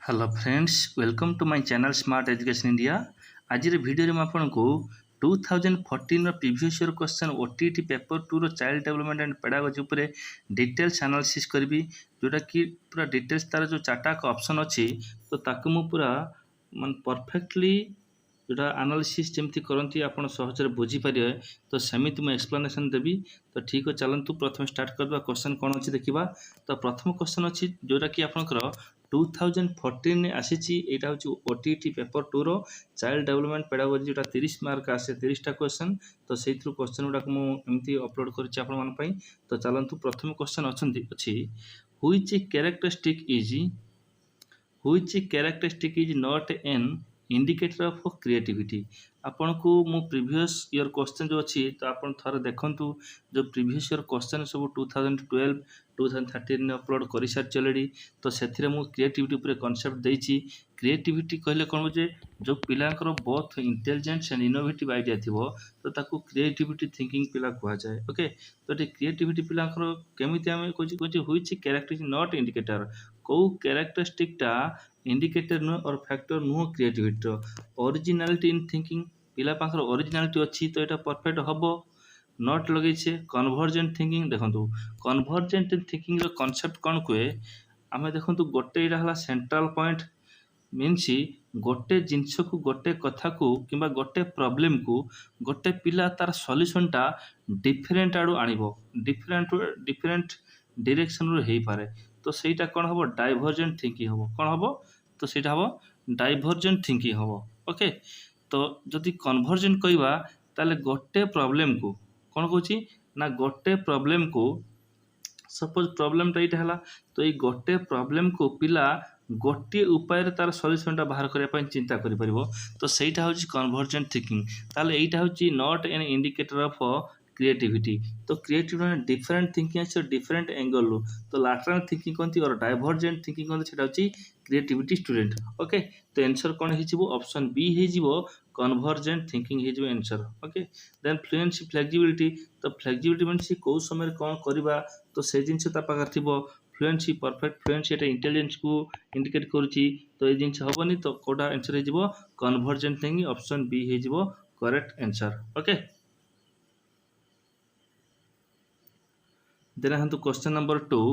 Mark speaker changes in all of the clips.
Speaker 1: Hello friends, welcome to my channel smart education India. आज video में आपको 2014 previous year question OTET paper 2 रो child development and pedagogy उपरे details analysis करी, जोटा कि पूरा डिटेल्स तार जो चार्टा ऑप्शन अच्छी तो ताकू मु पूरा मन परफेक्टली जोटा एनालिसिस जमती करती आप सहजरे बुझीपर तो सेमती मुझे एक्सप्लेनेशन देवी। तो ठीक है, चलतु प्रथम स्टार्ट करवा। क्वेश्चन कौन अच्छी देखा। तो प्रथम क्वेश्चन अच्छी जोटा कि आपंकर 2014 आसी यहाँ हूँ ओटीटी पेपर 2 रो चाइल्ड डेवलपमेंट पेडागोजी जोटा 30 मार्क आसे 30टा क्वेश्चन। तो से क्वेश्चन गुड़ाक मुझे अपलोड कर। तो चलतु प्रथम क्वेश्चन अच्छी which characteristic is not an indicator of creativity. आपन को मु प्रीवियस ईयर क्वेश्चन जो अच्छी तो आप थोड़ा देखु जो प्रीवियस ईयर क्वेश्चन सब 2012 2013 अपलोड कर सारी अलरेडी। तो से क्रिएटिविटी उपर कॉन्सेप्ट देती। क्रिएटिविटी कहले कौन जे जो पिलांकर both intelligence and innovative idea थी तो ताकू क्रिएटिविटी थिंकिंग पिला कह जाए। ओके, तो ये क्रिएटिविटी पिलांकर केमिति आमे कहूँ व्हिच कैरेक्टर नॉट इंडिकेटर, कौ कैरेक्टरिस्टिकटा इंडिकेटर नुह और फैक्टर नुह क्रिएटिविटी। ओरिजिनालिटी इन थिंकिंग पिला पाखर ओरिजिनालिटी अच्छी तो यहाँ परफेक्ट हम। नॉट लगे कन्वर्जेंट थिंकिंग। देखो कन्वर्जेंट थिंकिंग कॉन्सेप्ट कौन कहे आम देखो गोटे यहाँ सेंट्रल पॉइंट मीन्स गोटे जिनस को गोटे कथा को कि गोटे प्रॉब्लम को गोटे पिला तार सॉल्यूशनटा डिफरेंट आड़ू आनिबो, डिफरेंट डायरेक्शन रो हो पारे। तो सहीटा कौन हम डाइभर्जेंट थिंकिंग हम। कौन हम तो सहीटा हम डाइभर्जेंट थिंकिंग हम। ओके, तो जदि कन्वर्जेंट कहवा ताले गोटे प्रॉब्लम को कौन कहूँ ना गोटे प्रॉब्लम को सपोज प्रॉब्लमटा यहाँ तो ये गोटे प्रॉब्लम को पिला गोटे उपाय तार सॉल्यूशनटा बाहर करने चिंता करि। तो सहीटा हूँ कन्वर्जेंट थिंकिंग। ताले एटा हूँ not an indicator of creativity. तो क्रिएटिविटी डिफरेंट थिंकिंग आस डिफरेंट एंगल रू। तो लैटरल थिंकिंग कहती और डाइभर्जेंट थिंकिंग कहते सेटा हूँ क्रिएटिविटी स्टूडेंट। ओके, तो आंसर कौन हो ऑप्शन बी हो कन्वर्जेंट थिंकिंग हो answer. Okay, then fluency flexibility. तो फ्लेक्सिबिलिटी मीन्स कौ समय कौन करवा तो से जिनस थी। फ्लुएंसी परफेक्ट फ्लुएंसी एटा इंटेलिजेंस को इंडिकेट करुच्ची। तो ये जिनस हेनी तो कौटा आंसर हो कन्वर्जेंट थिंकिंग। ऑप्शन बी हो करेक्ट आंसर। ओके, देन हम question number 2।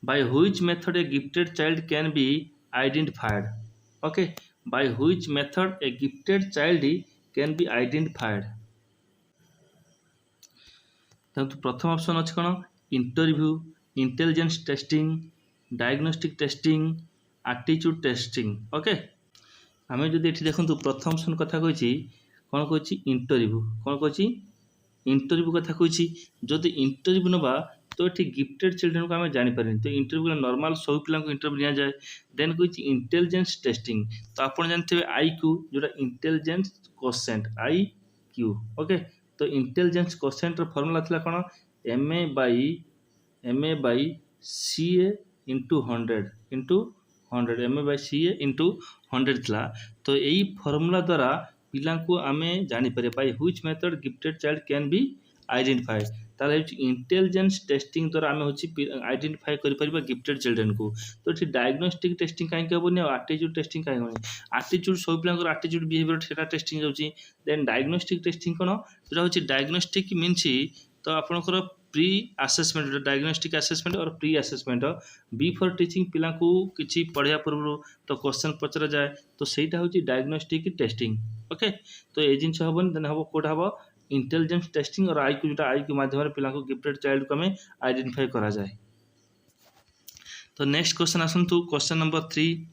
Speaker 1: by which method a gifted child can be identified? Okay, by which method a gifted child can be identified? तो प्रथम ऑप्शन अच्छे कौन interview, intelligence testing, diagnostic testing, attitude testing. Okay, आम जो देखो प्रथम option कथा कही कौन कही इंटरव्यू। कौन कही इंटरव्यू कथा कही जदि इंटरव्यू नवा तो ये गिफ्टेड चिल्ड्रेन को आम जापर। तो इंटरव्यू नॉर्मल सब पिला इंटरव्यू नि जाए। देन कही इंटेलिजेंस टेस्टिंग। तो आप जानते हैं IQ जोटा इंटेलिजेंस कोसेंट IQ। ओके, तो इंटेलिजेंस कोसेंट फॉर्मूला थी कौन MA by CA into 100 MA by CA into 100 थी। तो यही फॉर्मूला द्वारा पिला को आम जापर by which method gifted child can be identify. तार इंटेलिजेंस टेस्टिंग द्वारा आम हूँ आइडेंटिफाई कर गिफ्टेड चिल्ड्रेन को। तो ये डायग्नोस्टिक टेस्टिंग कहीं हेनी और एटीट्यूड टेस्टिंग कहीं हेनी। एटीट्यूड सब पिला एटीट्यूड बिहेवियर से टेस्टिंग जाऊँगी। देन डायग्नोस्टिक टेस्टिंग कौन जो हूँ डायग्नोस्टिक मीन्स तो आपंकर प्री आसेसमेंट डायग्नोस्टिक आसेसमेंट और प्री आसेसमेंट बिफोर टीचिंग पिला को किसी पढ़ाया पूर्व तो क्वेश्चन पचरा जाए। तो सहीटा हूँ डायग्नोस्टिक टेस्टिंग। ओके, तो ये जिन हेनी देन हम कौटा हम इंटेलिजेंस टेस्टिंग और IQ जो IQ माध्यम पिला को गिफ्टेड चाइल्ड को हमें आइडेंटिफाई करा जाए। तो नेक्स्ट क्वेश्चन आसतु question number 3।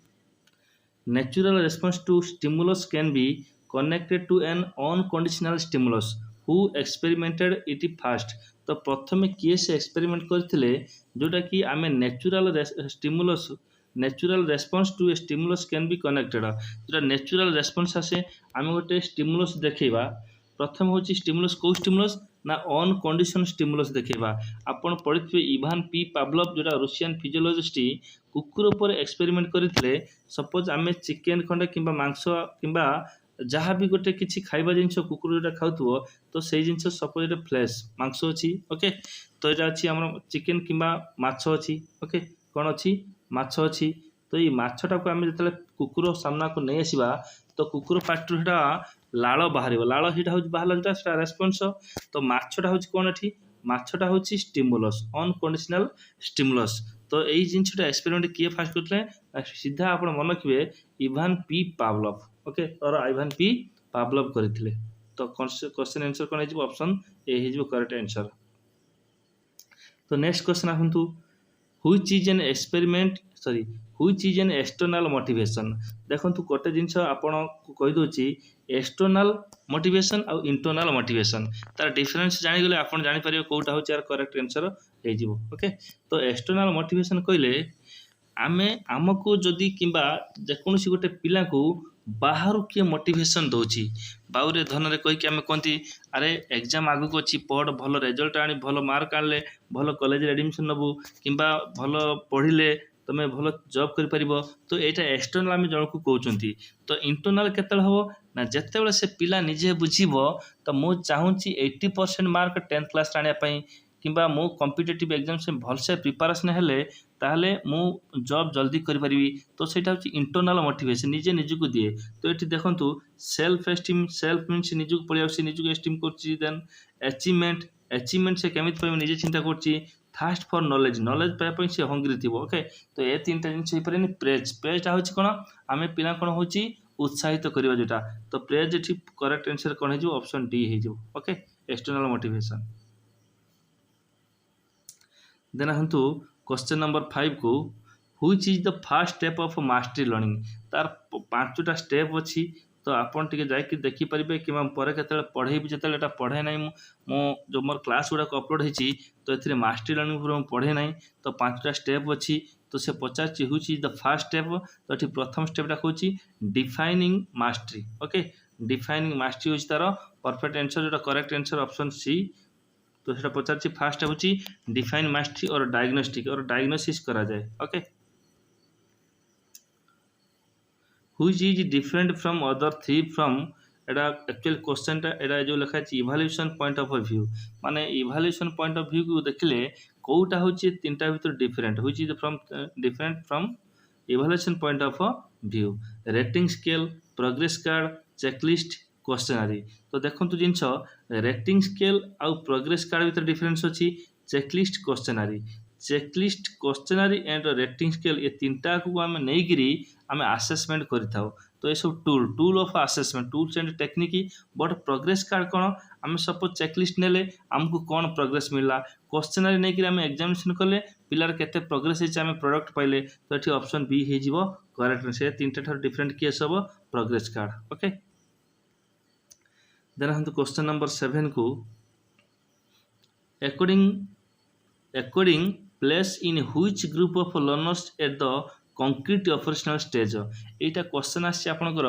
Speaker 1: Natural response to stimulus can be connected to an unconditional stimulus who experimented it first. तो प्रथम किए से एक्सपेरिमेंट करते जोटा कि आम natural response to a stimulus can be connected. जो नेचुरल रेस्पॉन्स आसे आम गोटे स्टिमुलस देखा। प्रथम हूँ स्टिमुलस कौ स्टिमुलस ना अनकंडीशन स्टिमुलस देखा। आपड़ पढ़े इवान पी पावलोव जोटा रूसियन फिजियोलॉजिस्ट कुकुर पर एक्सपेरिमेंट करते। सपोज आम चिकेन खंडे कि मांस कि जहाँ भी गोटे किसी खाइबा जिनस कुकुर जोटा खाऊ तो से जिनस सपोज ये फ्लेश मांस अच्छी। ओके, तो यहाँ अच्छी आम चिकेन कि माछ अच्छी। ओके, कौन अच्छी ମାଛ ଅଛି। ତ ଏଇ ମାଛଟାକୁ ଆମେ ଯେତେବେଳେ କୁକୁର ସାମ୍ନାକୁ ନେଇ ଆସିବା ତ କୁକୁର ପାଟିରୁ ସେଇଟା ଲାଳ ବାହାରିବ। ଲାଳ ସେଇଟା ହେଉଛି ବାହାରିଲା ଯେଉଁଟା ସେଇଟା ରେସ୍ପନ୍ସ। ତ ମାଛଟା ହେଉଛି କ'ଣ ଏଠି? ମାଛଟା ହେଉଛି ଷ୍ଟିମୁଲସ୍, ଅନକଣ୍ଡିସନାଲ ଷ୍ଟିମୁଲସ୍। ତ ଏଇ ଜିନିଷଟା ଏକ୍ସପେରିମେଣ୍ଟ କିଏ ଫାଷ୍ଟ କରିଥିଲେ? ସିଧା ଆପଣ ମନେ ରଖିବେ Ivan P Pavlov. Okay, Ivan P Pavlov କରିଥିଲେ। ତ କ୍ୱେଶ୍ଚନ ଆନ୍ସର କ'ଣ ହେଇଯିବ? ଅପସନ୍ ଏ ହେଇଯିବ କରେକ୍ଟ ଆନ୍ସର। ତ ନେକ୍ସଟ କ୍ୱେଶ୍ଚନ ଆସନ୍ତୁ, which is an experiment sorry which is an external motivation। ଦେଖନ୍ତୁ ଗୋଟେ ଜିନିଷ ଆପଣଙ୍କୁ କହିଦେଉଛି ଏକ୍ସଟର୍ନାଲ ମୋଟିଭେସନ ଆଉ ଇଣ୍ଟରନାଲ ମୋଟିଭେସନ, ତାର ଡିଫରେନ୍ସ ଜାଣିଗଲେ ଆପଣ ଜାଣିପାରିବେ କୋଉଟା ହେଉଛି ଆର କରେକ୍ଟ ଆନ୍ସର ହେଇଯିବ। ଓକେ, ତ ଏକ୍ସଟର୍ନାଲ ମୋଟିଭେସନ କହିଲେ ଆମେ ଆମକୁ ଯଦି କିମ୍ବା ଯେକୌଣସି ଗୋଟେ ପିଲାକୁ ବାହାରୁ କିଏ ମୋଟିଭେସନ ଦେଉଛି, ବାଉରେ ଧନରେ କହିକି ଆମେ କହନ୍ତି ଆରେ ଏକ୍ଜାମ ଆଗକୁ ଅଛି, ପଢ଼, ଭଲ ରେଜଲ୍ଟ ଆଣି ଭଲ ମାର୍କ ଆଣିଲେ ଭଲ କଲେଜରେ ଆଡ଼ମିସନ୍ ନେବୁ କିମ୍ବା ଭଲ ପଢ଼ିଲେ ତୁମେ ଭଲ ଜବ୍ କରିପାରିବ। ତ ଏଇଟା ଏକ୍ସଟର୍ନାଲ ଆମେ ଜଣକୁ କହୁଛନ୍ତି। ତ ଇଣ୍ଟରନାଲ କେତେବେଳେ ହେବ ନା ଯେତେବେଳେ ସେ ପିଲା ନିଜେ ବୁଝିବ ତ ମୁଁ ଚାହୁଁଛି 80% ମାର୍କ 10th କ୍ଲାସ୍ରେ ଆଣିବା ପାଇଁ କିମ୍ବା ମୁଁ କମ୍ପିଟେଟିଭ୍ ଏକ୍ଜାମ୍ସ ଭଲସେ ପ୍ରିପାରେସନ୍ ହେଲେ ତାହେଲେ ମୁଁ ଜବ୍ ଜଲ୍ଦି କରିପାରିବି। ତ ସେଇଟା ହେଉଛି ଇଣ୍ଟରନାଲ ମୋଟିଭେସନ୍, ନିଜେ ନିଜକୁ ଦିଏ। ତ ଏଠି ଦେଖନ୍ତୁ ସେଲ୍ଫ ଏଷ୍ଟିମ୍, ସେଲ୍ଫ ମିନ୍ସ ନିଜକୁ ପଳେଇ ଆସୁଛି, ନିଜକୁ ଏଷ୍ଟିମ୍ କରୁଛି। ଦେନ୍ ଆଚିଭମେଣ୍ଟ ସେ କେମିତି ପାଇବ ନିଜେ ଚିନ୍ତା କରୁଛି। ଥାର୍ଷ୍ଟ ଫର୍ ନଲେଜ ପାଇବା ପାଇଁ ସେ ହଙ୍ଗରି ଥିବ। ଓକେ, ତ ଏ ତିନିଟା ଜିନିଷ ହେଇପାରେନି। ପ୍ରେଜଟା ହେଉଛି କ'ଣ? ଆମେ ପିଲା କ'ଣ ହେଉଛି ଉତ୍ସାହିତ କରିବା ଯେଉଁଟା। ତ ପ୍ରେଜ ଏଠି କରେକ୍ଟ ଆନ୍ସର କ'ଣ ହେଇଯିବ? ଅପସନ୍ ଡି ହେଇଯିବ। Okay, external motivation. ଦେନ୍ ଆସନ୍ତୁ କ୍ୱେଶ୍ଚନ ନମ୍ବର 5 କୁ, which is the first step of mastery learning. ତାର 5ଟା ଷ୍ଟେପ୍ ଅଛି। ତ ଆପଣ ଟିକେ ଯାଇକି ଦେଖିପାରିବେ କିମ୍ବା ପରେ କେତେବେଳେ ପଢ଼େଇବି, ଯେତେବେଳେ ଏଟା ପଢ଼େ ନାହିଁ ମୁଁ ଯେଉଁ ମୋର କ୍ଲାସ୍ ଗୁଡ଼ାକ ଅପଲୋଡ଼ ହେଇଛି ତ ଏଥିରେ ମାଷ୍ଟରି ଲର୍ଣ୍ଣିଂ ଉପରେ ମୁଁ ପଢ଼େ ନାହିଁ। ତ 5ଟା ଷ୍ଟେପ୍ ଅଛି। ତ ସେ ପଚାରିଛି which is the first step. ତ ଏଠି ପ୍ରଥମ ଷ୍ଟେପ୍ଟା କହୁଛି defining mastery. Okay, defining mastery ହେଉଛି ତାର ପରଫେକ୍ଟ ଆନ୍ସର, ଯେଉଁଟା କରେକ୍ଟ ଆନ୍ସର ଅପସନ୍ ସି। তো সেটা পচারছি ফার্স্ট হচ্ছে ডিফাইন মাস্টরি অর ডায়াগনোসিস করা যায়। Okay, which is different from other three from, এটা একচুয়ালি কোশ্চেনটা এটা যে লেখা আছে ইভালুয়েশন পয়েন্ট অফ ভিউ, মানে ইভালুয়েশন পয়েন্ট অফ ভিউ দেখলে কোউটা হচ্ছে তিনটা ভিতরে different, which is from different from evaluation point of view. Rating scale, progress card, checklist, questionnaire. तो देखो जिनस रेटिंग स्केल आउ प्रोग्रेस कार्ड भीतर डिफरेन्स अच्छी। Checklist questionnaire and rating scale ये तीनटा को आम नहीं आम आसेसमेंट कर। तो ये सब tool of assessment, tools and technique. But progress card कौन, आम सपोज चेकलिस्ट नेले आमको कौन प्रोग्रेस मिलला, क्वेश्चनारी नहीं आम एग्जामिनेशन कले पिलार केते प्रोग्रेस है आम प्रोडक्ट पाइले। तो ये ऑप्शन बी हो करेक्ट। से तीनटा ठार डिफरेंट केस हम प्रोग्रेस कार्ड। ओके, देन हम क्वेश्चन नंबर 7 को, according place in which group of learners at the concrete operational stage। Etah question आसी आपनकर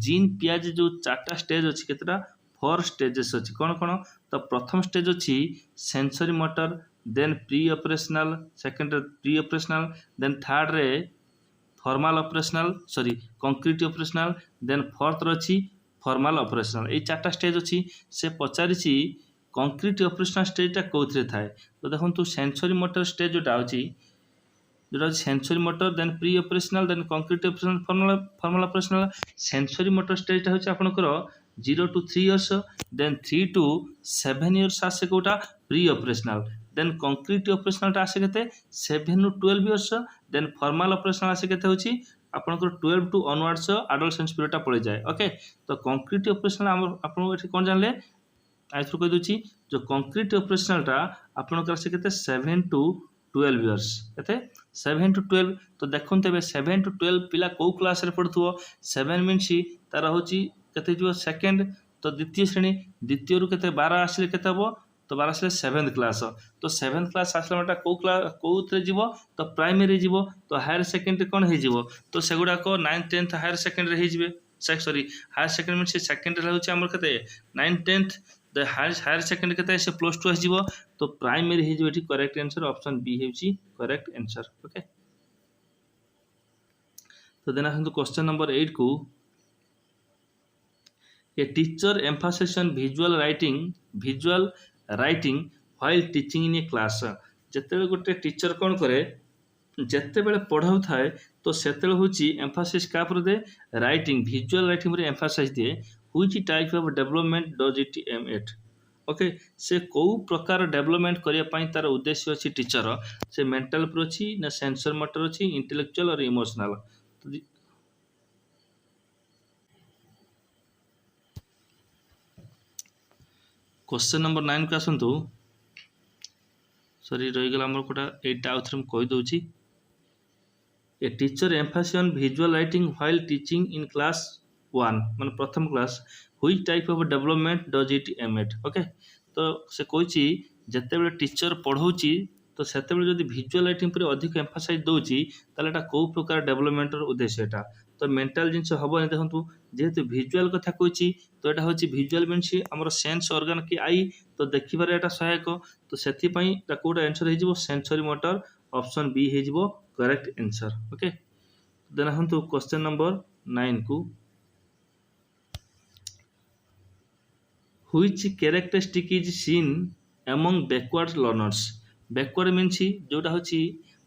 Speaker 1: जीन पियाज जो 4टा स्टेज अच्छी, केतटा 4 स्टेजेस अच्छी। कौन कौन? तो प्रथम स्टेज अच्छी sensory motor, then pre operational, second pre operational, then third रे formal operational concrete operational, then fourth अच्छी फॉर्मल ऑपरेशनल। ये 4टा स्टेज अच्छी। से पचारि कंक्रीट ऑपरेशनल स्टेजटा कौन थाए। तो देखो सेंसरी मोटर स्टेज जोटा अच्छी, जोटा sensory motor, then pre operational, then concrete operational, formal operational. Sensory motor स्टेजटा होची आपनकर 0 to 3 years, then 3 to 7 years आसे कोटा pre operational, then concrete operational आसे केते 7 to 12 years, then formal operational आसे केते होची आपनकर 12 to onwards एडोलसेंस पीरियडटा पड़े जाए। ओके, तो कंक्रीट ऑपरेशनल आपन एठी कोन जानले आइथ्रु कहि दोची, जो कंक्रीट ऑपरेशनलटा आपनकर से केते 7 to 12 years, केते 7 to 12। तो देखुन तेबे 7 to 12 पिला को क्लास रे पढुथुवो। 7 मीन्स तार होची केते जो सेकंड, तो द्वितीय श्रेणी, द्वितीय रु केते 12 आसीले केते हबो, तो 12 आसीले 7th क्लास। तो 7th क्लास आसला माटा को क्लास कोउथरे जीवो, तो प्राइमरी जीवो। तो हायर सेकेंडरी कोन हे जीवो, तो सेगुडा को 9th 10th हायर सेकेंडरी हे जीवे। हायर सेकेंडरी मीन्स सेकेंडरी होची हमर केते 9th 10th, the higher secondary केते से +2 आस जीवो। तो प्राइमरी हे जीवो। एठी करेक्ट आंसर ऑप्शन बी हेउची करेक्ट आंसर। ओके, तो देन आसंतु क्वेश्चन नंबर 8 को, a teacher emphasis on visual writing while teaching in a class. जेते गोटे टीचर कोन करे ଯେତେବେଳେ ପଢ଼ାଉ ଥାଏ ତ ସେତେବେଳେ ହେଉଛି ଏମ୍ଫାସିସ୍ କାହା ଉପରେ ଦିଏ ରାଇଟିଂ ଭିଜୁଆଲ୍ ରାଇଟିଂ ଉପରେ ଏମ୍ଫାସାଇଜ୍ ଦିଏ which type of development does it aim at okay ସେ କେଉଁ ପ୍ରକାର ଡେଭଲପମେଣ୍ଟ କରିବା ପାଇଁ ତାର ଉଦ୍ଦେଶ୍ୟ ଅଛି ଟିଚର ସେ ମେଣ୍ଟାଲ ଉପରେ ଅଛି ନା ସେନ୍ସର ମୋଟର ଅଛି ଇଣ୍ଟେଲେକ୍ଚୁଆଲ ଅର୍ ଇମୋସନାଲ क्वेश्चन नंबर 9 को आसतु सॉरी रहीगला आमर कोटा एटा आउथरे म कहि दउची a teacher emphasis on visual writing while teaching in class 1 माने प्रथम class which type of development does it aim at okay तो से कहिची जते बेले टीचर पढौची तो सेते बेले जदि विजुअल राइटिंग पर अधिक एम्फासाइज दउची ताले एटा को प्रकार डेवलपमेंट र उद्देश्य एटा तो मेंटल जिंस हबो देखंतु जेहेतु विजुअल कथा कहिची तो एटा होची विजुअल मीन्स हमर सेंस ऑर्गन की आई तो देखिबारे एटा सहायक तो सेथि पई ता कोडा आंसर हे जिवो सेंसरी मोटर ऑप्शन बी हे जिवो करेक्ट आंसर ओके देन हंतु क्वेश्चन नंबर 9 को which characteristic is seen among backward learners backward means जोटा होची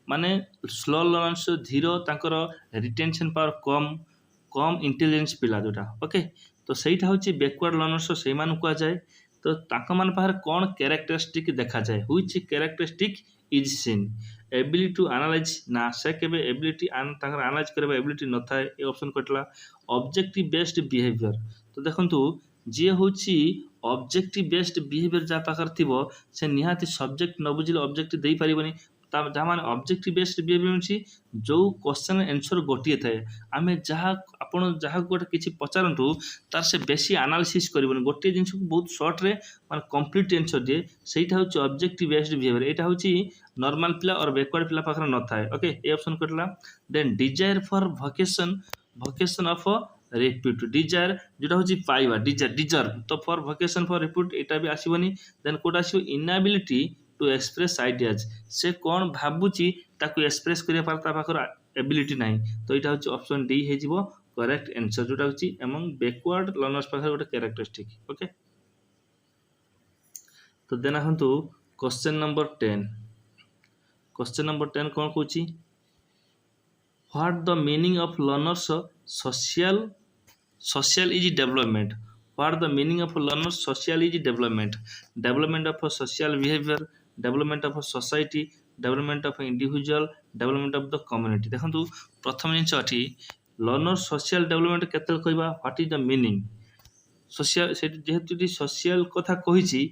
Speaker 1: माने स्लो लर्नर्स धीरो तांकर रिटेंशन पावर कम कम इंटेलिजेंस पिला जोटा ओके तो सेटा होची बैकवर्ड लर्नर्स से मान को जाए तो ताक मान पाहर कोन कैरेक्टरिस्टिक देखा जाए which characteristic is seen ability to analyse ना से केबे एबिलिटी तांकर एनालाइज करबा एबिलिटी न थाए ए ऑप्शन कटला ऑब्जेक्टिव बेस्ड बिहेवियर तो देखंतु जे होची ऑब्जेक्टिव बेस्ड बिहेवियर जा पाकर थिबो से निहाती सब्जेक्ट न बुझिले ऑब्जेक्टिव देई परिबनी जहाँ माने ऑब्जेक्टिव बेस्ड बिहेवियर मीन्स जो क्वेश्चन आंसर गोटिए थाए आमे जहाँ आपण जहाँ गोटे किछि पचारंतु तार से बेसी एनालिसिस करबनी गोटिए जिंस को बहुत शॉर्ट रे माने कंप्लीट आंसर दिए सेटा होची ऑब्जेक्टिव बेस्ड बिहेवियर एटा होची नॉर्मल पिला और बैकवर्ड पिला पाखर न थाए ओके ए ऑप्शन कटला then desire for vocation of repeat desire जोटा होची पाइबा डिजर्व तो फॉर वोकेशन फॉर रिपीट एटा भी आसीबनी देन कोड आसीबो इनएबिलिटी टू एक्सप्रेस आइडियाज से कौन भाबुची ताकू एक्सप्रेस करिया पार ता पाखर एबिलिटी नाही तो एटा होची ऑप्शन डी हे जिवो करेक्ट आंसर जोटा होची एमंग बैकवर्ड लर्नर्स पाखर गोटे कैरेक्टरिस्टिक ओके तो देना हंतु क्वेश्चन नंबर 10 कौन कहूची what the meaning of learners social is development what the meaning of learners social is development of a social behavior development of a society development of an individual development of the community देखंतु प्रथम जिंस अछि learner social development केते कहबा what is the meaning social से जेहेतु social कथा कहिछि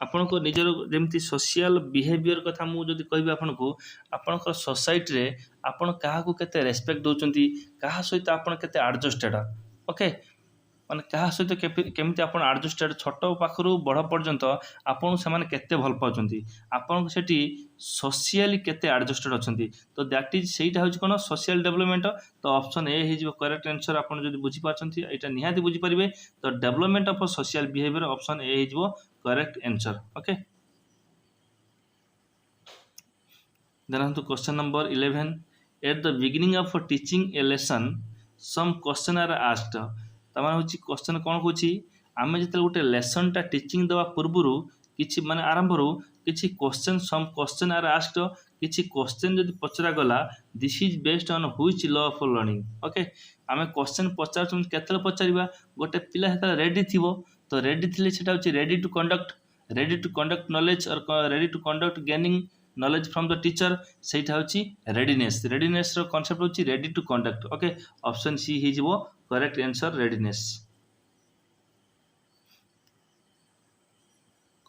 Speaker 1: आपण को निजर जेमती सोशल बिहेवियर कथा मु जदि कहबी आपण को आपण को सोसाइटी रे आपण काहा को केते रेस्पेक्ट दोचंती काहा सहित आपण केते एडजस्टेड ओके माने काहा सहित केमिति आपण एडजस्टेड छोट पाखरु बड़ पर्यंत आपण से माने केते भल पाउचंती आपण सेठी सोशली केते एडजस्टेड अछंती तो दैट इज सेटा होच कोन सोशल डेवलपमेंट तो ऑप्शन ए हे जिवो करेक्ट आंसर आपण जदि बुझी पाचंती एटा निहाती बुझी परिबे तो development of social behaviour option A हे जिवो correct answer okay then on to question number 11 at the beginning of teaching a lesson some question are asked तमाने होची क्वेश्चन कोन होची आमे जते गोटे लेसन ता टीचिंग दवा पूर्वरु किछि माने आरंभ रु किछि question some question are asked किछि क्वेश्चन जदि पचरा गला this is based on which law of learning okay आमे क्वेश्चन पचार तुम केतले पचारिबा गोटे पिला हेता रेडी थिबो तो रेडी थिले सेटा होची रेडी टू कंडक्ट नॉलेज और ready to conduct gaining knowledge from the teacher सेटा होची रेडीनेस रो कांसेप्ट होची ready to conduct okay option C ही जिवो correct answer readiness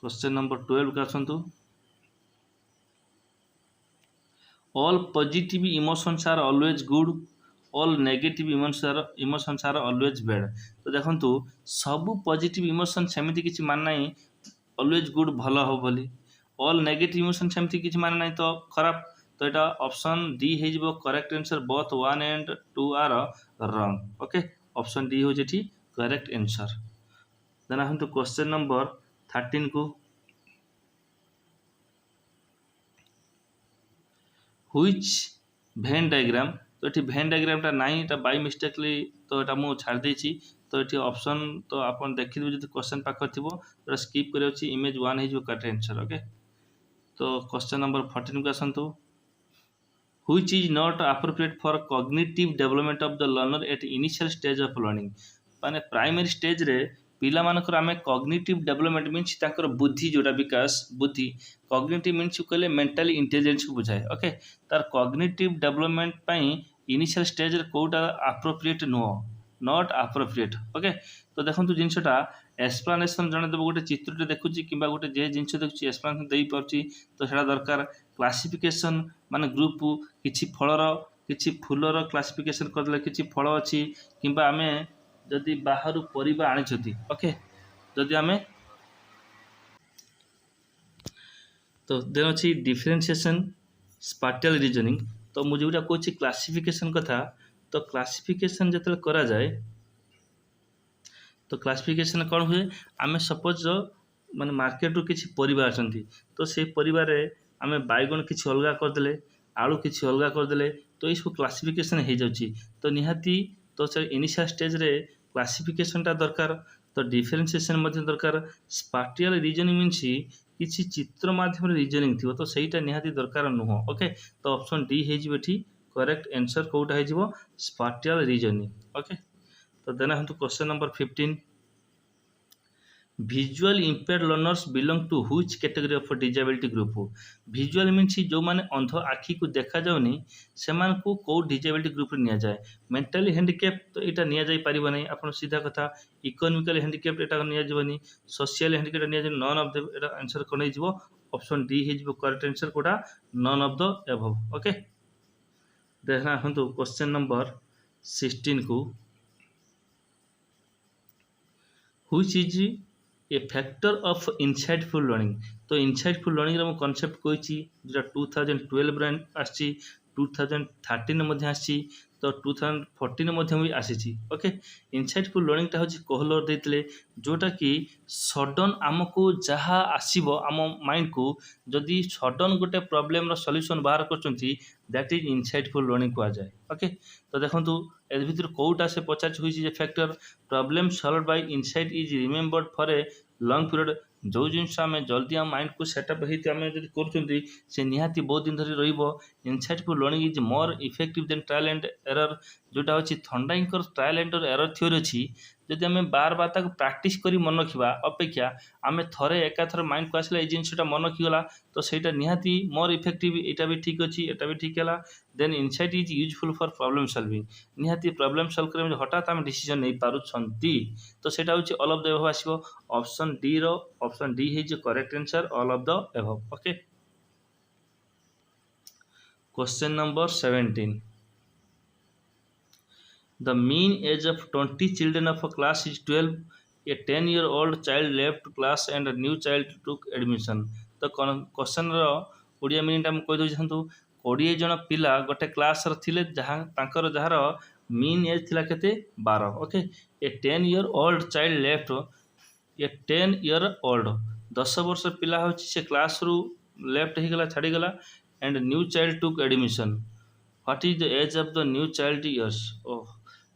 Speaker 1: question number 12 का आसंतु all positive emotions are always good all negative emotions are always bad तो देखंतु सब पॉजिटिव इमोशन सेमिति किछि मान नाही ऑलवेज गुड भलो हो बोली ऑल नेगेटिव इमोशन सेमिति किछि मान नाही तो खराब तो एटा ऑप्शन डी हे जिवो correct answer both 1 and 2 are wrong okay option D हो जेठी करेक्ट आंसर देन हम तो क्वेश्चन नंबर 13 को व्हिच वेन डायग्राम तो ये वेन डायग्राम टा नहीं एटा बाय मिस्टेकली तो एटा मु छाड़ देछि तो ये ऑप्शन तो आपन देखिबे जदि क्वेश्चन पाकर थिबो तो स्किप करे अछि इमेज 1 हे जो करेक्ट आंसर ओके तो क्वेश्चन नंबर 14 को आसंतु which is not appropriate for cognitive development of the learner at initial stage of learning माने प्राइमरी स्टेज रे पिला मानकर आमे कॉग्निटिव डेवलपमेंट मीन्स ताकर बुद्धि जोटा विकास बुद्धि कॉग्निटिव मीन्स कहले मेंटली इंटेलिजेंस को बुझाए ओके तार कॉग्निटिव डेवलपमेंट पई इनिशियल स्टेज रे कोटा अप्रोप्रिएट नुह नॉट अप्रोप्रिएट ओके तो देखंतु जिनसटा एक्सप्लेनेशन जने देबो गोटे चित्रटे देखुची किबा गोटे जे जिनस देखुची एक्सप्लेनेशन देई परची तो सेटा दरकार क्लासिफिकेशन माने ग्रुप किछि फलर किछि फूलर क्लासिफिकेशन करले किछि फल अछि किबा आमे जदि बाहर परिबा आनिछथि ओके जदि आमे तो देन अछि डिफरेंशिएशन स्पाटियल रीजनिंग तो मु जोटा कहछि क्लासिफिकेशन कथा तो क्लासिफिकेशन जतले करा जाए तो क्लासिफिकेशन कौन हुए आमे सपोज माने मार्केट रू किछि परिबा आछंती तो से परिवार रे आमे बाइगण किछि अलगा कर देले आलू किछि अलगा कर देले तो इसको क्लासिफिकेशन हे जाउची तो निहाती तो से इनिशियल स्टेज रे क्लासिफिकेशन टा दरकार तो डिफरेंशिएशन मध्ये दरकार स्पाटियल रीजनिंग मीन्स किछि चित्र माध्यम रे रीजनिंग थिबो तो सेटा निहाती दरकार नुह ओके तो ऑप्शन डी हे जिवो ठी करेक्ट आंसर कोटा हे जिवो स्पाटियल रीजनिंग ओके तो देन हम तो question number 15 visual impaired learners belong to which category of disability group visual means जो माने अंध आखि को देखा जाउनी सेमान को को डिसेबिलिटी ग्रुप रे निया जाए मेंटली हैंडिकैप तो एटा निया जाई परिबो नै आपण सीधा कथा इकोनॉमिकल हैंडिकैप एटा निया जबनी सोशल हैंडिकैप निया जाय नन ऑफ द एटा आंसर कोनै जिवो ऑप्शन डी हे जिवो करेक्ट आंसर कोटा none of the above okay देखना हम तो क्वेश्चन नंबर 16 को which is a factor of insightful learning तो इनसाइटफुल लर्निंग रे कॉन्सेप्ट कोइची जेटा 2012 रे आछि 2013 मध्ये आछि तो 2014 मध्ये भी आछि ओके इनसाइटफुल लर्निंग ता होची कोहलर देतले जोटा कि सडन हमको जहा आसीबो हम माइंड को जदी सडन गोटे प्रॉब्लम रो सॉल्यूशन बाहर करचंती दैट इज इनसाइटफुल लर्निंग को आ जाए ओके तो देखंतु ए भितर कोउटा से पचाच होई जे factor problem solved by insight is remembered for a long period जो जिनस आम जल्दी आम माइंड को सेटअप होती आम जब कर से निहाती बहुत दिन धरी रहिबो insightful learning is more effective than trial and error जोटा होची थंडाइंकर ट्रायल एंड एरर थ्योरी अछि जदि आम बार बार ताक प्रैक्टिस करी मन रखिबा अपेक्षा आम थरे एका थर माइंड को आसला ए जिनसटा मन रखिगला तो सेटा निहाती मोर इफेक्टिव एटा भी ठीक अछि एटा भी ठीक हैला then insight is useful for problem solving निहाती प्रॉब्लम सॉल्व करे हठात आम डिसीजन नै पारु छंती तो सेटा होची ऑल ऑफ द अबव आसीबो ऑप्शन डी रो option D is the correct answer all of the above okay question number 17 the mean age of 20 children of a class is 12 a 10-year-old child left class and a new child took admission तो question रो Odia meaning हम कहि दउ छंतु 20 जन पिला गोटे class र थिले जहां तांकर जहार मीन एज थिला केते 12 ओके ए 10-year-old child left ए 10-year-old 10 वर्ष पिला होची से क्लास रु लेफ्ट ही गला छाड़ी गला एंड न्यू चाइल्ड टुक admission what is the age of the new child years ओह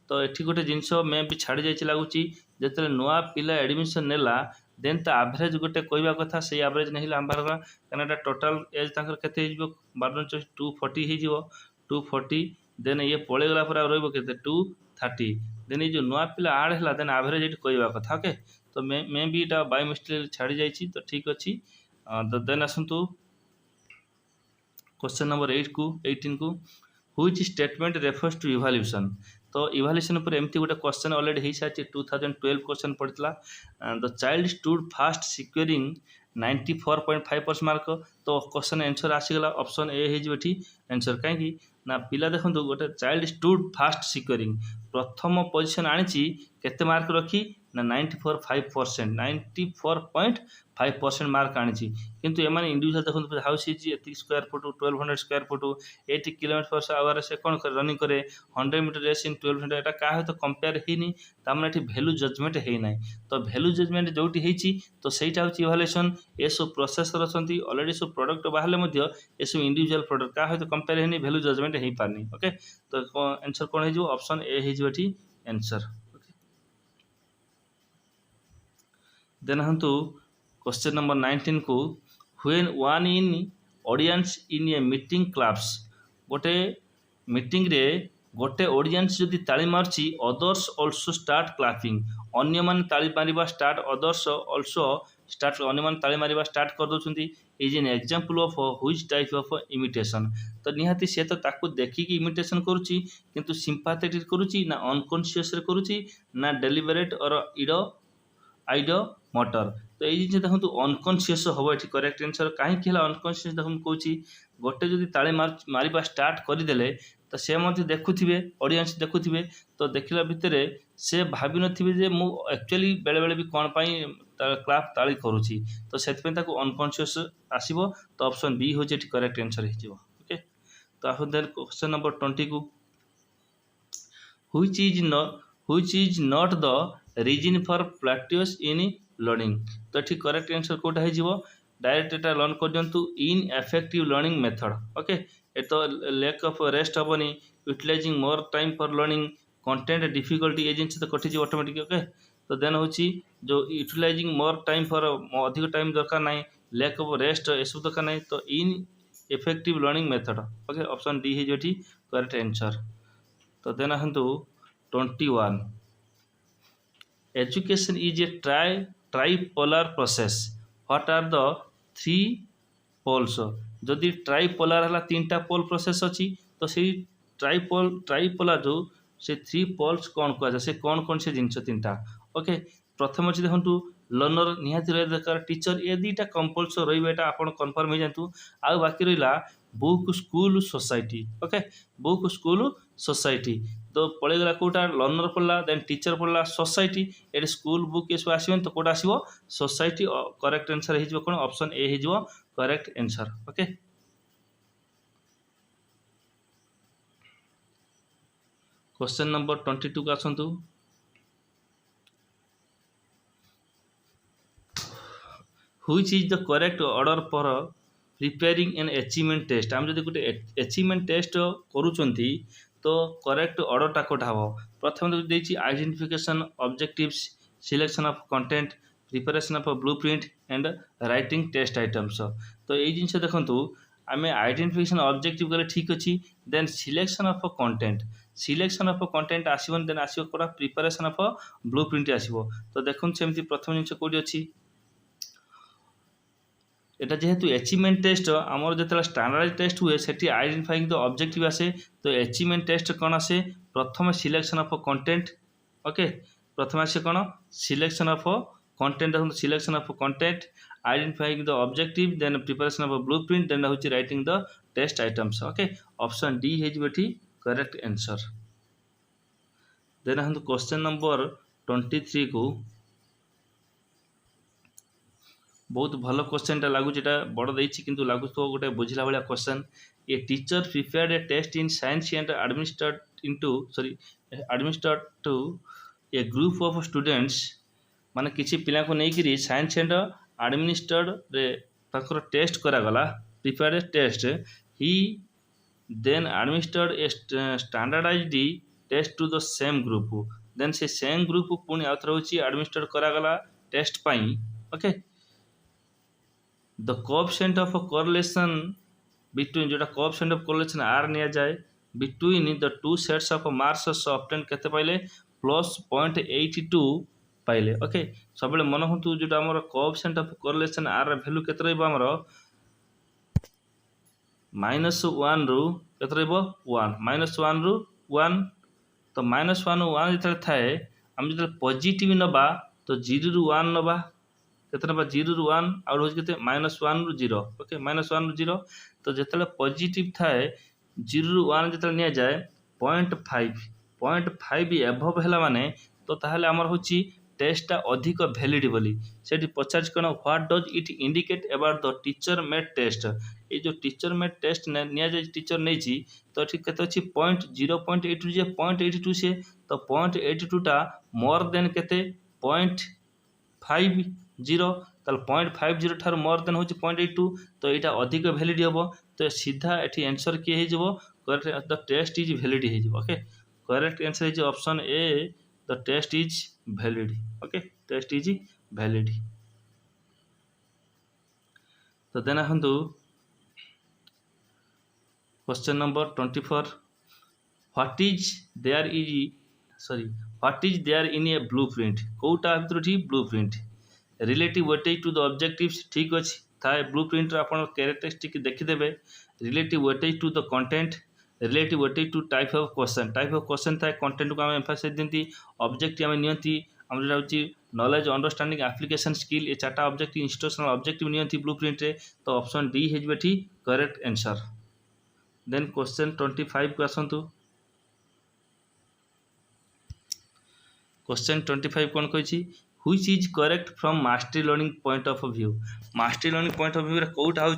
Speaker 1: तो एठी गोटे जिंस मैं भी छाड़ी जाय लागुची जेतले नवा पिला एडमिशन नेला देन ता एवरेज गोटे कहबा कथा से एवरेज नहीं लांबार गला कनाडा टोटल एज ताकर केते हिजबो 12 240 हिजबो 240 देन ये पळे गला पर रहबो केते 230 देन ये जो नवा पिला ऐड हला देन एवरेज एठी कहबा कथा ओके तो मैं भी इटा बाय मिस्टेक छाड़ी जाइछि तो ठीक अछि तो देन आसंतु क्वेश्चन नंबर 18 को which statement refers to evaluation तो इवैल्यूएशन पर एमती गोटे क्वेश्चन ऑलरेडी हे साची 2012 क्वेश्चन पड़ितला the child stood first securing 94.5% mark तो क्वेश्चन आंसर आसीगला ऑप्शन ए हे जेठी आंसर काहे ना पिला देखंतु गोटे चाइल्ड स्टूड फास्ट सिक्योरिंग प्रथम पोजीशन आनिची केते मार्क रखी ना 94.5% मार्क आनिची किंतु एमाने इंडिविजुअल देखंतु हाउस इज एति square foot 1200 square foot 80 km/h से कोन रनिंग करे 100 मीटर रेस इन 1200 एटा का है तो कंपेयर हेनी तामने एठी वैल्यू जजमेंट हे नै तो वैल्यू जजमेंट जोटी हेची तो सेटा होची इवैल्यूएशन एसो प्रोसेसर अछंती ऑलरेडी सो प्रोडक्ट बाहले मध्य एसो इंडिविजुअल प्रोडक्ट का है तो कंपेयर हेनी वैल्यू जजमेंट हे पारनी ओके तो आंसर कोन हे जो ऑप्शन ए हे जो एठी आंसर देन हम तो क्वेश्चन नंबर 19 को when one in audience in a meeting claps गोटे मीटिंग रे गोटे ऑडियंस जदि ताली मार्ची अदर्स ऑल्सो स्टार्ट क्लापिंग अन्य माने ताली मारिबा स्टार्ट अदर्स ऑल्सो स्टार्ट अन्य माने ताली मारिबा स्टार्ट कर दोछंती is an example of which type of imitation तो निहाती से तो ताकू देखिकी इमिटेशन करूची किंतु सिंपैथेटिक करूची ना अनकॉन्शियस रे करूची ना डेलिबरेट और इडो आइडो मटर तो ये जिन देखो अनकॉन्शियस हम ये करेक्ट आंसर कहीं अनकॉन्शियस देखो कौची गोटे जदि ताली मारिबा स्टार्ट करदे तो से देखुवे ऑडियंस देखुवे तो देखला भितर से भावी नथिबे जे मु एक्चुअली बेले बेले भी कौन पाई क्लाप ताली करूची तो से अनकॉन्शियस आसीबो तो ऑप्शन बी हो करेक्ट आंसर हो ओके तो आहो देन क्वेश्चन नंबर 20 को which is not the reason for plateaus in learning तो ठीक करेक्ट आंसर कोटा है डायरेक्ट एटा लर्न कर दियंतु ineffective learning method okay ए तो लैक ऑफ रेस्ट हेनी utilising more time for learning content difficulty ए जिन तो कटि ऑटोमेटिक ओके तो देन होची जो यूटिलाइजिंग मोर टाइम फॉर अधिक टाइम दरकार नहीं लैक ऑफ रेस्ट एसब दरकार नहीं तो ineffective learning method okay option D है करेक्ट आंसर तो देन आसतु 21 education is a tripolar process what are the three poles जदि ट्राइपोलार है तीन टा पोल प्रोसेस अच्छी तो सी ट्राइपोलार जो से थ्री पोल्स कौन कह से कौन कौन से जिनस तीन टा ओके प्रथम अच्छे देखो लर्नर निहाती रहा दरकार टीचर ये दुईटा कंपलसरी रहा आप कन्फर्म हो जातु आ बाकी रहा book school society okay book school society तो पड़ेगा कौटा लर्नर पढ़ला देन टीचर पढ़ला सोसाइटी ये स्कूल बुक ये सब आसबे तो कौटा आसो सोसाइटी करेक्ट आंसर हो कौन ऑप्शन ए हो correct answer okay question number 22 को आसतु which is the correct order for preparing an achievement test आम जब गोटे अचीवमेंट टेस्ट करूँच तो करेक्ट ऑर्डरटा कोटा हम प्रथम देखिए identification objectives selection of content preparation of blueprint and writing test items तो ये जिन देखूँ आम आइडेंटिफिकेशन ऑब्जेक्टिव कले ठीक अच्छी then selection of selection of content आसबन देन आसो कौटा प्रिपरेशन ऑफ ब्लूप्रिंट आसो तो देखो सेमती प्रथम जिन कौटी अच्छी এটা যেহেতু अचीवमेंट टेस्ट आमर जो स्टैंडर्ड टेस्ट हुए सेठी आइडेंटिफाइंग द ऑब्जेक्टिव आसे तो अचीवमेंट टेस्ट कौन आसे प्रथम सिलेक्शन ऑफ कंटेंट ओके प्रथम आसे कौन सिलेक्शन ऑफ कंटेंट देखो selection of content identifying the objective then preparation of blueprint then होची writing the test items okay option D है जेठी करेक्ट आंसर देन हम क्वेश्चन नंबर 23 को बहुत भल क्वेश्चन लगुच बड़ देती कि लगुच गोटे बुझला भाया question a teacher prepared a test in science and administered to a group of students माने किसी पिला को लेकिन साइंस एंड एडमिनिस्ट्रेड रे ताकर टेस्ट करागला प्रिपेयर्ड टेस्ट ही then administered a standardised test to the same group then से सेम ग्रुप पुणी आउ थे होची एडमिनिस्ट्रेड करागला टेस्ट पाई okay the coefficient of correlation between जोटा कोएफिशिएंट ऑफ कोरिलेशन आर निया जाए between the two sets of marks obtain केते पाइले प्लस 0.82 पाइले ओके सब मन हूँ जोटा आम coefficient of correlation R value केते रहइबो हमर -1 रु केते रहइबो 1 -1 रु 1 तो -1 रु 1 जते थाए हम जते पॉजिटिव नबा तो 0 रु 1 नबा कितना 0 रु 1 आउट हो के -1 रु 0 ओके -1 रु 0 तो जिते पॉजिटिव थाए 0 रु 1 जिते नि जाए 0.5 एभव है माने तो ताहले आमर होची टेस्टा अधिक भैलिड बोली से पचार कौन what does it indicate about the teacher made test ये जो टीचर मेड टेस्ट नि टीचर नहीं तो ठीक के 0.82 जे 0.82 से तो 0.82टा मोर देन के 0.50 0.50 ठार मोर देन होची 0.82 तो यहाँ अधिक भैलिड हम तो सीधा ये आंसर किए हो correct the test is valid हो ओके करेक्ट आंसर है option A the test is valid okay test is valid तो देन हम question number 24, what is there is sorry what is there in a blueprint कोटा भितर ठीक blueprint relative weightage to the objectives ठीक अच्छे थाए blueprint आप characteristic देखिदेवे relative weightage to the content relative weightage to type of question थाए content को आम एम्फासाइज दिखती ऑब्जेक्टिव आम नियंती आम जो हूँ नॉलेज अंडरस्टैंडिंग एप्लिकेशन स्किल ये चार्टा ऑब्जेक्टिव इंस्टिट्यूशनल ऑब्जेक्टिव नियंती ब्लूप्रिंट रे तो ऑप्शन डी है करेक्ट आंसर। देन क्वेश्चन 25 को आसतु क्वेश्चन 25 कौन कही which is correct from mastery learning point of view mastery learning point of view कौटा हूँ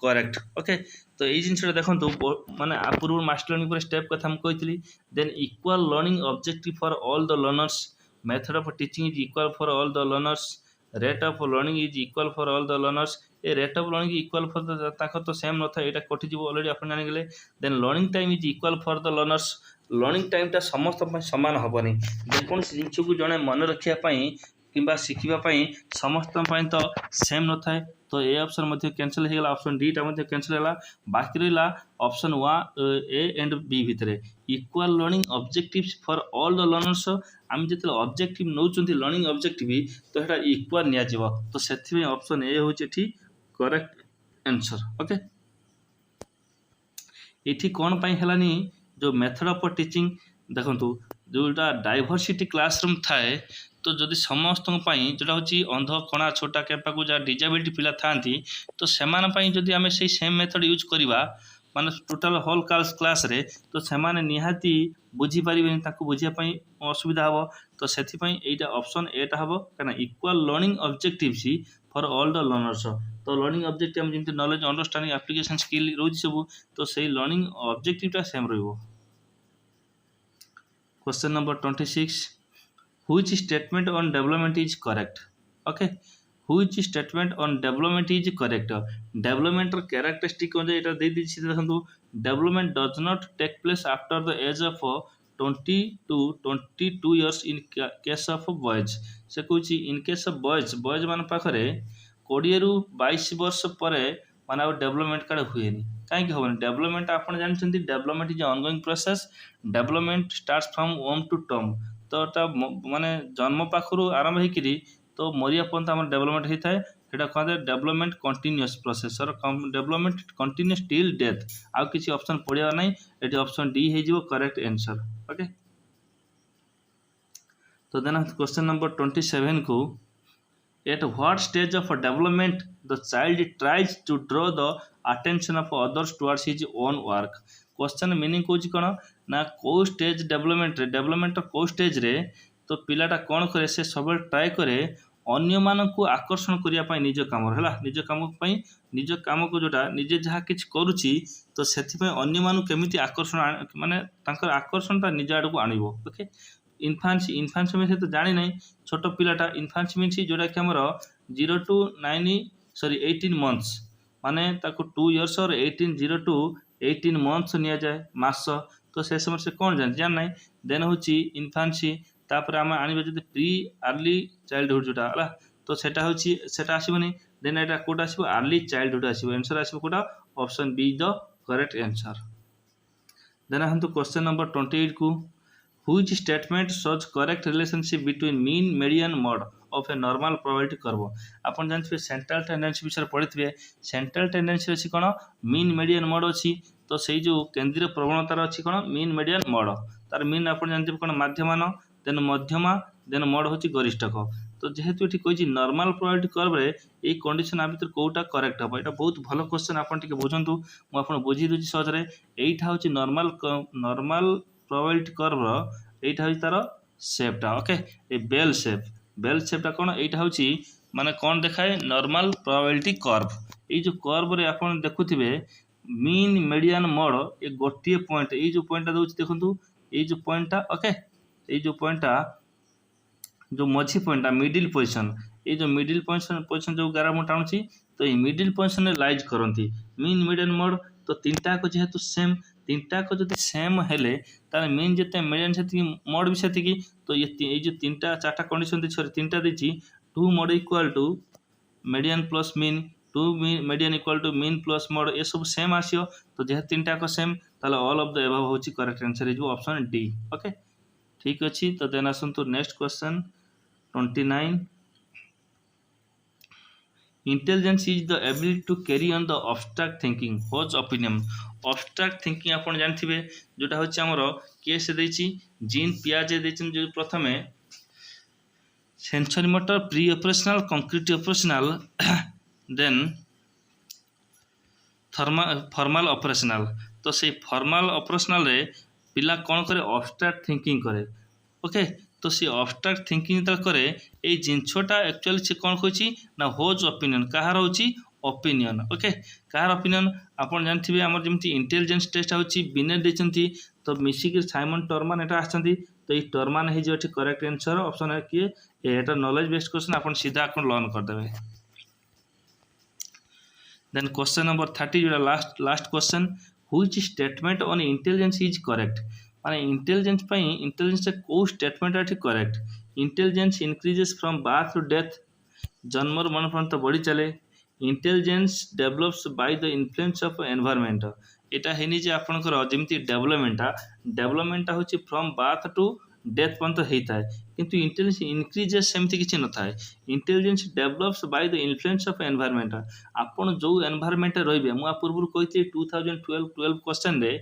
Speaker 1: करेक्ट ओके तो ये जिनसा देखो माने आ पूर्व मास्टरी लर्निंग स्टेप कथा मुझे कही then equal learning objective for all the learners method of teaching is equal for all the learners rate of learning is equal for all the learners a rate of learning equal for तो same न था यहाँ कटिज already आप जानिगले then learning time is equal for the learners learning time समस्त सामान हेनी जेको जिन को जड़े मन रखापी कि शिखापी समस्त तो सेम न थाए तो ए ऑप्शन कैंसल हो गला ऑप्शन डी टा कैंसल है बाकी रहा ऑप्शन ए एंड बी भितर equal learning objectives for all the learners आम जो ऑब्जेक्टिव नौ लर्निंग ऑब्जेक्टिव तो यहाँ इक्वल नि तो से ऑप्शन ए हूँ करेक्ट आंसर ओके ये कौन पाई हेलानी जो मेथड ऑफ टीचिंग देखो जोटा डाइवर्सिटी क्लासरूम थाए तो जदि समस्त जोटा हूँ अंध कणा छोटा केपा को जहाँ डिजेबिलिटी पिला था तो से जदि आम से सेम मेथड यूज करवा माने टोटाल होल क्लास रे तो सेमाने निहाती बुझीपारे बुझापी असुविधा हम तो से ऑप्शन एटा हम कहीं equal learning objectives for all the learners तो लर्निंग ऑब्जेक्टिव जमी नॉलेज अंडरस्टैंडिंग एप्लिकेशन स्किल रोज सब तो से लर्निंग ऑब्जेक्टिव सेम रो। Question number 26 which statement on development is correct okay which statement on development is correct development characteristic यहाँ देखो development does not take place after the age of 20 to 22 years in case of boys से कौन in case of boys boys मान पाखे 20 ରୁ 22 वर्ष पर माने डेवलपमेंट कार्ड हुए कहीं हम डेवलपमेंट आप जानते development is ongoing process development starts from womb to टर्म तो माने जन्म पाखु आरंभ होकर तो मरिया पर्यंत आम डेवलपमेंट होता है सेटा कहते development continuous process development continuous till death आउ किसी ऑप्शन पड़ा ना ये ऑप्शन डी हो करेक्ट आंसर ओके। तो देन क्वेश्चन नंबर 27 को at what stage of development the child tries to draw the attention of others towards his own work question meaning कौन कौन ना कौ स्टेज डेवलपमेंट कौ स्टेज रे तो पिलाटा कौन करे से सब ट्राए करे अन्य मानक आकर्षण करने निज काम है निज काम को जोटा निजे जहाँ कि करुच्ची तो से अन्य मानक केमी आकर्षण माने आकर्षण निज आड़ को आणव ओके इनफान्सी मीन से तो जानी ना छोट पिलाटा इनफान्सी मीन जोटा कि आम 0 to 18 मंथ्स माने 2 years और 0 to 18 मंथ्स नि जाए मास तो से समय से कौन जान ना देन हूँ इनफान्सी तापर आम आने जो प्री अर्ली चाइल्डहुड जोटा है तो सेटा आसबनी देन यहाँ कौटा आसो अर्ली चाइल्डहुड आसो आंसर आसो कौटा option B the correct answer. Then हम क्वेश्चन नंबर 28 को which statement shows correct relationship between mean median mode of a normal probability curve आपन जानते सेंट्रल टेंडेंसी विषय पढ़ी सेंट्रल टेंडेंसी अच्छी कौन मीन मीडियन मोड अच्छी तो से जो केंद्रीय प्रवणतार अच्छी कौन मीन मीडियन मोड तार मीन आप जानते कौन मध्यमान देन मध्यमा देन मोड हूँ गरिष्ठक तो जेहेतु ये कही नॉर्मल प्रोबेबिलिटी कर्व रे ये कंडीशन आ भर कौटा करेक्ट हम यहाँ बहुत भल क्वेश्चन आप बुझंतु मुझे बुझी दूसरी सहजरे यहीटा हूँ नॉर्मल प्रोबेबिलिटी कर्व यहाँ हूँ तार सेपटा ओके ए बेल सेपटा कौन यहाँ हूँ माने कौन देखाए नॉर्मल प्रोबेबिलिटी कर्व ये जो कर्व रे आप देखुवे मीन मीडियन मोड ये गोटे पॉइंट ये जो पॉइंटा दूसरी देखो ये जो पॉइंटा ओके ये जो पॉइंटा जो मझी पॉइंटा मिडिल पोजिशन ये जो मिडिल पोजिशन जो गारा मुझे टाणुची तो ये मिडिल पोजिशन लाइज करती मीन मीडियन मोड तो तीनटा को जेहेतु सेम तीनटा को जब सेम हेले तार मीन जिते मीडियन से मोड भी से तो ये जो तीनटा चार्टा कंडीशन तीनटा दी 2 mode equal to median plus mean two median equal to mean plus mode ये सब सेम आसियो तो जेहे तीनटा को सेम ताले ऑल ऑफ द एबव होची correct answer is option D okay ठीक अछि तो देन आसंतु next question 29 intelligence is the ability to carry on the abstract thinking what's opinion abstract thinking आपण जानथिबे जोटा होची हमरो केस देछि जीन पियाजे देछन जो प्रथमे sensory motor preoperational concrete operational then formal operational तो से फॉर्मल ऑपरेशनल रे पिला कौन करे अब्स्ट्रैक्ट थिंकिंग करे ओके तो सी अब्स्ट्रैक्ट थिंकिंग तो करे ए जिनछटा एक्चुअली से कौन कहछि ना होज ओपिनियन कहार होछि ओपिनियन ओके कहार ओपिनियन आपण जानथिबे हमर जेमति इंटेलिजेंस टेस्ट होछि बिनेट देचंती तो मिसिक साइमन टर्मन एटा आछंती तो ई टर्मन हे जे करेक्ट आंसर ऑप्शन है कि एटा नॉलेज बेस्ड क्वेश्चन आपण सीधा आपण लर्न कर देबे देन क्वेश्चन नंबर 30 जो last question which statement on intelligence is correct माने इंटेलिजेंस पई इंटेलिजेंस से को स्टेटमेंट है correct intelligence increases from birth to death जन्मर मन पर्यंत बढ़ी चले intelligence develops by the influence of environment एटा हेनी जे आपनकर जेमति डेवलपमेंट होची फ्रॉम बर्थ टू डेथ पर्यंत होता है किंतु इंटेलिजेंस इंक्रीजेस सेमती किसी न था intelligence develops by the influence of environment आपन जो एनवायरनमेंट रहिबे मु पूर्व कहिते 2012 क्वेश्चन रे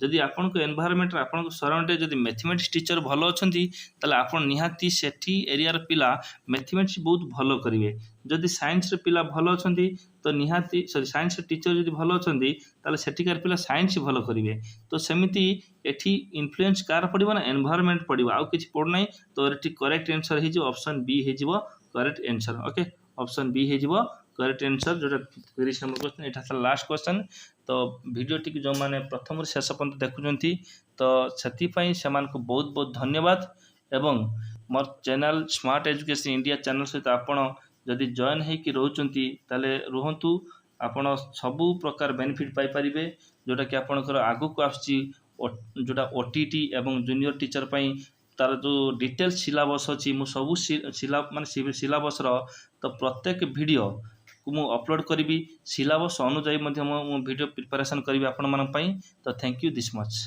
Speaker 1: जदि आपन को एनवायरनमेंट आपन को सराउंड जदि मैथमेटिक्स टीचर भलो अछंती तले आपन निहाती सेठी एरिया रे पिला मैथमेटिक्स बहुत भलो करिवे जदि साइंस रे पिला भलो अछंती तो निहाती सॉरी साइंस टीचर जदि भलो अछंती तले सेठिकार पिला साइंस भलो करिवे तो सेमिति एठी इन्फ्लुएंस कार पड़िबो ना एनवायरनमेंट पड़िबो आ किछि पड़ नै तो एठी करेक्ट आंसर हे जो ऑप्शन बी हे जिवो correct answer okay option B हे जिवो करेक्ट आंसर जोटा 30 नंबर क्वेश्चन एटा लास्ट क्वेश्चन तो वीडियो टी जो माने प्रथम शेष पर्यंत देखुंती तो से को बहुत बहुत धन्यवाद एवं मोर channel smart education India channel सहित आपण जदि जॉइन होकि रोचंती ताले रुहंतु आपण सबु प्रकार बेनिफिट पाई परिबे जोटा कि आपनकर आगु को आछि जोटा ओटीटी एवं जूनियर टीचर पई तार जो डिटेल सिलेबस अछि मु सबु सिलेबस रो तो प्रत्येक वीडियो को मु अपलोड करी सिलेबस अनुसार मु वीडियो प्रिपरेशन करी आपण मन पई तो थैंक यू दिस मच।